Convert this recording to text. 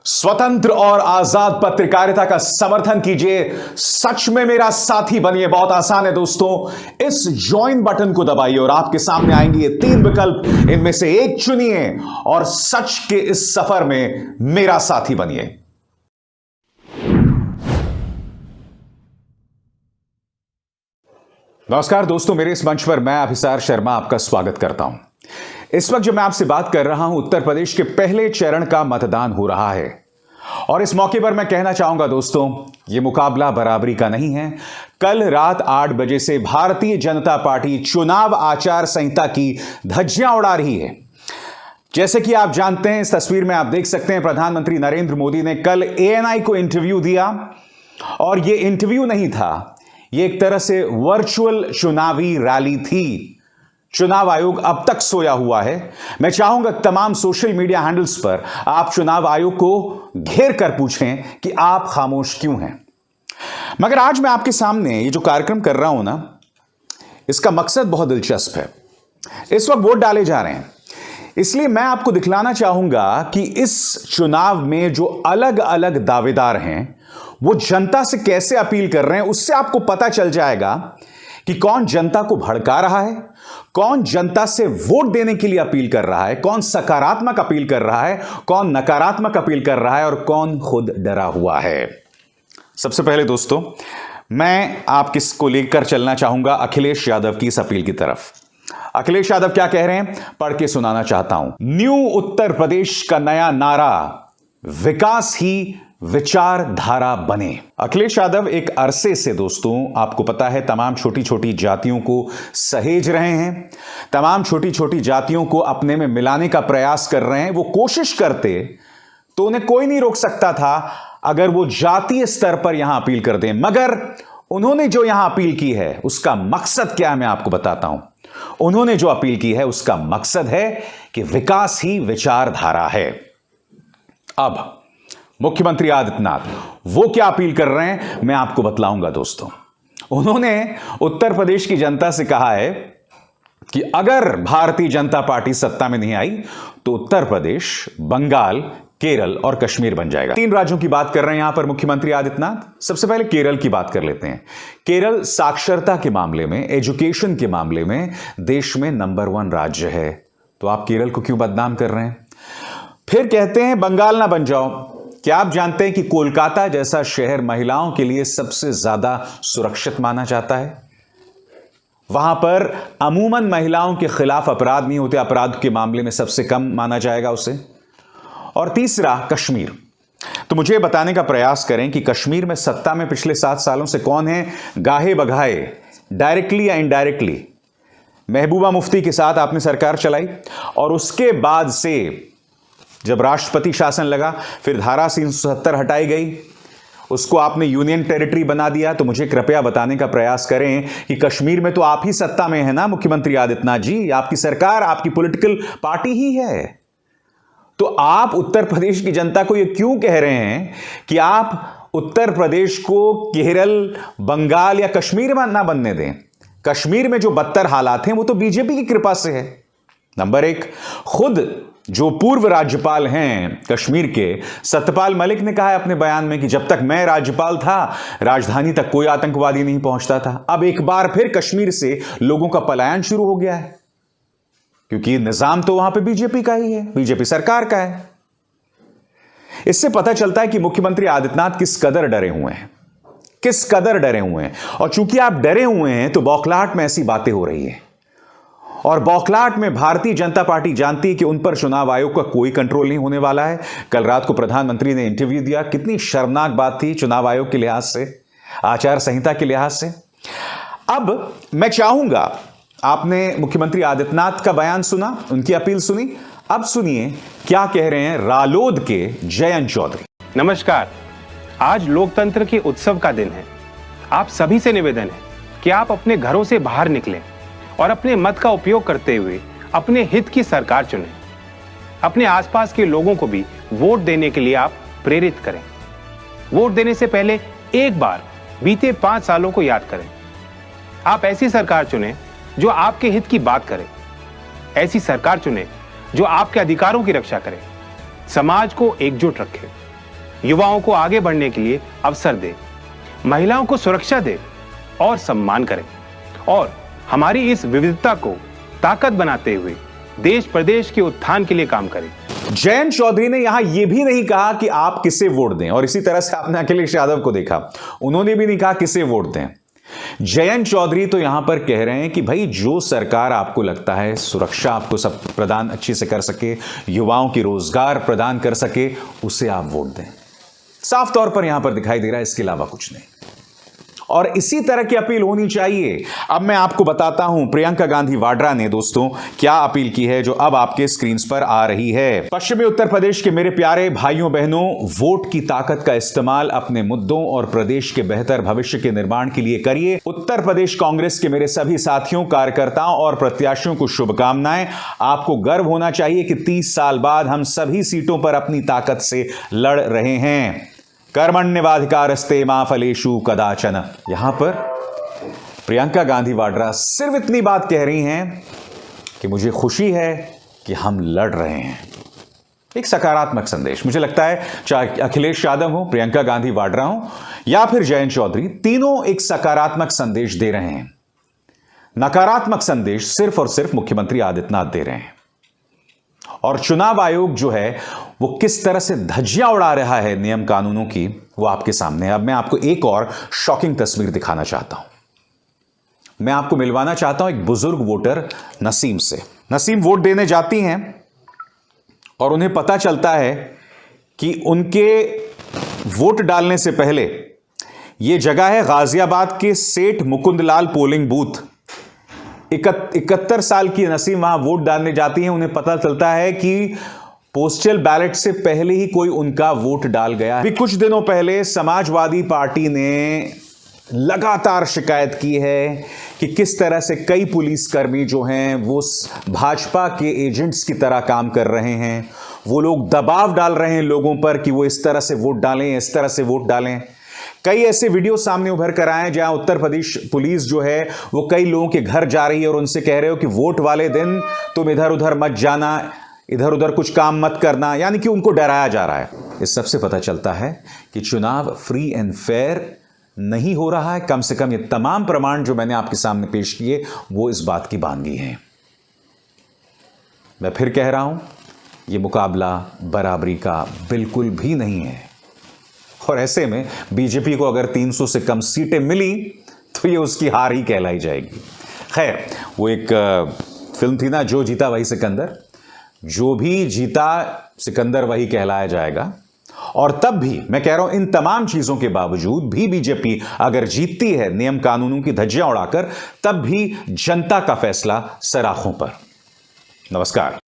स्वतंत्र और आजाद पत्रकारिता का समर्थन कीजिए। सच में मेरा साथी बनिए। बहुत आसान है दोस्तों, इस ज्वाइन बटन को दबाइए और आपके सामने आएंगे ये 3 विकल्प। इनमें से एक चुनिए और सच के इस सफर में मेरा साथी बनिए। नमस्कार दोस्तों, मेरे इस मंच पर मैं अभिसार शर्मा आपका स्वागत करता हूं। इस वक्त जब मैं आपसे बात कर रहा हूं, उत्तर प्रदेश के पहले चरण का मतदान हो रहा है और इस मौके पर मैं कहना चाहूंगा दोस्तों, यह मुकाबला बराबरी का नहीं है। कल रात 8 बजे से भारतीय जनता पार्टी चुनाव आचार संहिता की धज्जियां उड़ा रही है। जैसे कि आप जानते हैं, इस तस्वीर में आप देख सकते हैं प्रधानमंत्री नरेंद्र मोदी ने कल ANI को इंटरव्यू दिया और यह इंटरव्यू नहीं था, यह एक तरह से वर्चुअल चुनावी रैली थी। चुनाव आयोग अब तक सोया हुआ है। मैं चाहूंगा तमाम सोशल मीडिया हैंडल्स पर आप चुनाव आयोग को घेर कर पूछें कि आप खामोश क्यों हैं। मगर आज मैं आपके सामने ये जो कार्यक्रम कर रहा हूं ना, इसका मकसद बहुत दिलचस्प है। इस वक्त वोट डाले जा रहे हैं, इसलिए मैं आपको दिखलाना चाहूंगा कि इस चुनाव में जो अलग अलग दावेदार हैं वो जनता से कैसे अपील कर रहे हैं। उससे आपको पता चल जाएगा कि कौन जनता को भड़का रहा है, कौन जनता से वोट देने के लिए अपील कर रहा है, कौन सकारात्मक अपील कर रहा है, कौन नकारात्मक अपील कर रहा है और कौन खुद डरा हुआ है। सबसे पहले दोस्तों, मैं आप किसको लेकर चलना चाहूंगा अखिलेश यादव की इस अपील की तरफ। अखिलेश यादव क्या कह रहे हैं, पढ़ के सुनाना चाहता हूं। न्यू उत्तर प्रदेश का नया नारा, विकास ही विचारधारा बने। अखिलेश यादव एक अरसे से दोस्तों, आपको पता है, तमाम छोटी छोटी जातियों को सहेज रहे हैं, तमाम छोटी छोटी जातियों को अपने में मिलाने का प्रयास कर रहे हैं। वो कोशिश करते तो उन्हें कोई नहीं रोक सकता था अगर वो जातीय स्तर पर यहां अपील कर दें, मगर उन्होंने जो यहां अपील की है उसका मकसद क्या है मैं आपको बताता हूं। उन्होंने जो अपील की है उसका मकसद है कि विकास ही विचारधारा है। अब मुख्यमंत्री आदित्यनाथ वो क्या अपील कर रहे हैं मैं आपको बतलाऊंगा दोस्तों। उन्होंने उत्तर प्रदेश की जनता से कहा है कि अगर भारतीय जनता पार्टी सत्ता में नहीं आई तो उत्तर प्रदेश, बंगाल, केरल और कश्मीर बन जाएगा। 3 राज्यों की बात कर रहे हैं यहां पर मुख्यमंत्री आदित्यनाथ। सबसे पहले केरल की बात कर लेते हैं। केरल साक्षरता के मामले में, एजुकेशन के मामले में देश में नंबर 1 राज्य है, तो आप केरल को क्यों बदनाम कर रहे हैं। फिर कहते हैं बंगाल ना बन जाओ। क्या आप जानते हैं कि कोलकाता जैसा शहर महिलाओं के लिए सबसे ज्यादा सुरक्षित माना जाता है। वहां पर अमूमन महिलाओं के खिलाफ अपराध नहीं होते, अपराध के मामले में सबसे कम माना जाएगा उसे। और तीसरा कश्मीर। तो मुझे बताने का प्रयास करें कि कश्मीर में सत्ता में पिछले 7 सालों से कौन है, गाहे बगाहे, डायरेक्टली या इनडायरेक्टली महबूबा मुफ्ती के साथ आपने सरकार चलाई और उसके बाद से जब राष्ट्रपति शासन लगा, फिर धारा 370 हटाई गई, उसको आपने यूनियन टेरिटरी बना दिया। तो मुझे कृपया बताने का प्रयास करें कि कश्मीर में तो आप ही सत्ता में है ना मुख्यमंत्री आदित्यनाथ जी, आपकी सरकार, आपकी पॉलिटिकल पार्टी ही है। तो आप उत्तर प्रदेश की जनता को यह क्यों कह रहे हैं कि आप उत्तर प्रदेश को केरल, बंगाल या कश्मीर में ना बनने दें। कश्मीर में जो बदतर हालात हैं वो तो बीजेपी की कृपा से है। नंबर 1, खुद जो पूर्व राज्यपाल हैं कश्मीर के, सत्यपाल मलिक ने कहा है अपने बयान में कि जब तक मैं राज्यपाल था राजधानी तक कोई आतंकवादी नहीं पहुंचता था। अब एक बार फिर कश्मीर से लोगों का पलायन शुरू हो गया है, क्योंकि निजाम तो वहां पे बीजेपी का ही है, बीजेपी सरकार का है। इससे पता चलता है कि मुख्यमंत्री आदित्यनाथ किस कदर डरे हुए हैं, किस कदर डरे हुए हैं। और चूंकि आप डरे हुए हैं तो बौखलाहट में ऐसी बातें हो रही है, और बौखलाहट में भारतीय जनता पार्टी जानती है कि उन पर चुनाव आयोग का कोई कंट्रोल नहीं होने वाला है। कल रात को प्रधानमंत्री ने इंटरव्यू दिया, कितनी शर्मनाक बात थी चुनाव आयोग के लिहाज से, आचार संहिता के लिहाज से। अब मैं चाहूंगा, आपने मुख्यमंत्री आदित्यनाथ का बयान सुना, उनकी अपील सुनी, अब सुनिए क्या कह रहे हैं रालोद के जयंत चौधरी। नमस्कार, आज लोकतंत्र के उत्सव का दिन है। आप सभी से निवेदन है कि आप अपने घरों से बाहर निकलें और अपने मत का उपयोग करते हुए अपने हित की सरकार चुनें। अपने आसपास के लोगों को भी वोट देने के लिए आप प्रेरित करें। वोट देने से पहले एक बार बीते 5 सालों को याद करें। आप ऐसी सरकार चुनें जो आपके हित की बात करे, ऐसी सरकार चुनें जो आपके अधिकारों की रक्षा करे, समाज को एकजुट रखे, युवाओं को आगे बढ़ने के लिए अवसर दे, महिलाओं को सुरक्षा दे और सम्मान करे और हमारी इस विविधता को ताकत बनाते हुए देश प्रदेश के उत्थान के लिए काम करे। जयंत चौधरी ने यहां यह भी नहीं कहा कि आप किसे वोट दें, और इसी तरह से आपने अखिलेश यादव को देखा, उन्होंने भी नहीं कहा किसे वोट दें। जयंत चौधरी तो यहां पर कह रहे हैं कि भाई जो सरकार आपको लगता है सुरक्षा आपको सब प्रदान अच्छी से कर सके, युवाओं की रोजगार प्रदान कर सके, उसे आप वोट दें। साफ तौर पर यहां पर दिखाई दे रहा है, इसके अलावा कुछ नहीं। और इसी तरह की अपील होनी चाहिए। अब मैं आपको बताता हूं प्रियंका गांधी वाड्रा ने दोस्तों क्या अपील की है, जो अब आपके स्क्रीन पर आ रही है। पश्चिमी उत्तर प्रदेश के मेरे प्यारे भाइयों बहनों, वोट की ताकत का इस्तेमाल अपने मुद्दों और प्रदेश के बेहतर भविष्य के निर्माण के लिए करिए। उत्तर प्रदेश कांग्रेस के मेरे सभी साथियों, कार्यकर्ताओं और प्रत्याशियों को शुभकामनाएं। आपको गर्व होना चाहिए कि 30 साल बाद हम सभी सीटों पर अपनी ताकत से लड़ रहे हैं। कर्मण्येवाधिकारस्ते मा फलेषु कदाचन। यहां पर प्रियंका गांधी वाड्रा सिर्फ इतनी बात कह रही हैं कि मुझे खुशी है कि हम लड़ रहे हैं। एक सकारात्मक संदेश। मुझे लगता है चाहे अखिलेश यादव हो, प्रियंका गांधी वाड्रा हो या फिर जयंत चौधरी, तीनों एक सकारात्मक संदेश दे रहे हैं। नकारात्मक संदेश सिर्फ और सिर्फ मुख्यमंत्री आदित्यनाथ दे रहे हैं। और चुनाव आयोग जो है वो किस तरह से धज्जियां उड़ा रहा है नियम कानूनों की, वो आपके सामने है। अब मैं आपको एक और शॉकिंग तस्वीर दिखाना चाहता हूं। मैं आपको मिलवाना चाहता हूं एक बुजुर्ग वोटर नसीम से। नसीम वोट देने जाती हैं और उन्हें पता चलता है कि उनके वोट डालने से पहले यह जगह है गाजियाबाद के सेठ मुकुंदलाल पोलिंग बूथ। 71 साल की नसीम वहां वोट डालने जाती हैं। उन्हें पता चलता है कि पोस्टल बैलेट से पहले ही कोई उनका वोट डाल गया। अभी कुछ दिनों पहले समाजवादी पार्टी ने लगातार शिकायत की है कि किस तरह से कई पुलिसकर्मी जो हैं वो भाजपा के एजेंट्स की तरह काम कर रहे हैं। वो लोग दबाव डाल रहे हैं लोगों पर कि वो इस तरह से वोट डालें, इस तरह से वोट डालें। कई ऐसे वीडियो सामने उभर कर आए हैं जहां उत्तर प्रदेश पुलिस जो है वो कई लोगों के घर जा रही है और उनसे कह रहे हो कि वोट वाले दिन तुम इधर उधर मत जाना, इधर उधर कुछ काम मत करना, यानी कि उनको डराया जा रहा है। इस सबसे पता चलता है कि चुनाव फ्री एंड फेयर नहीं हो रहा है। कम से कम ये तमाम प्रमाण जो मैंने आपके सामने पेश किए वो इस बात की बानगी हैं। मैं फिर कह रहा हूं, यह मुकाबला बराबरी का बिल्कुल भी नहीं है। और ऐसे में बीजेपी को अगर 300 से कम सीटें मिली तो ये उसकी हार ही कहलाई जाएगी। खैर, वो एक फिल्म थी ना, जो जीता वही सिकंदर। जो भी जीता सिकंदर वही कहलाया जाएगा। और तब भी मैं कह रहा हूं, इन तमाम चीजों के बावजूद भी बीजेपी अगर जीतती है नियम कानूनों की धज्जियां उड़ाकर, तब भी जनता का फैसला सराखों पर। नमस्कार।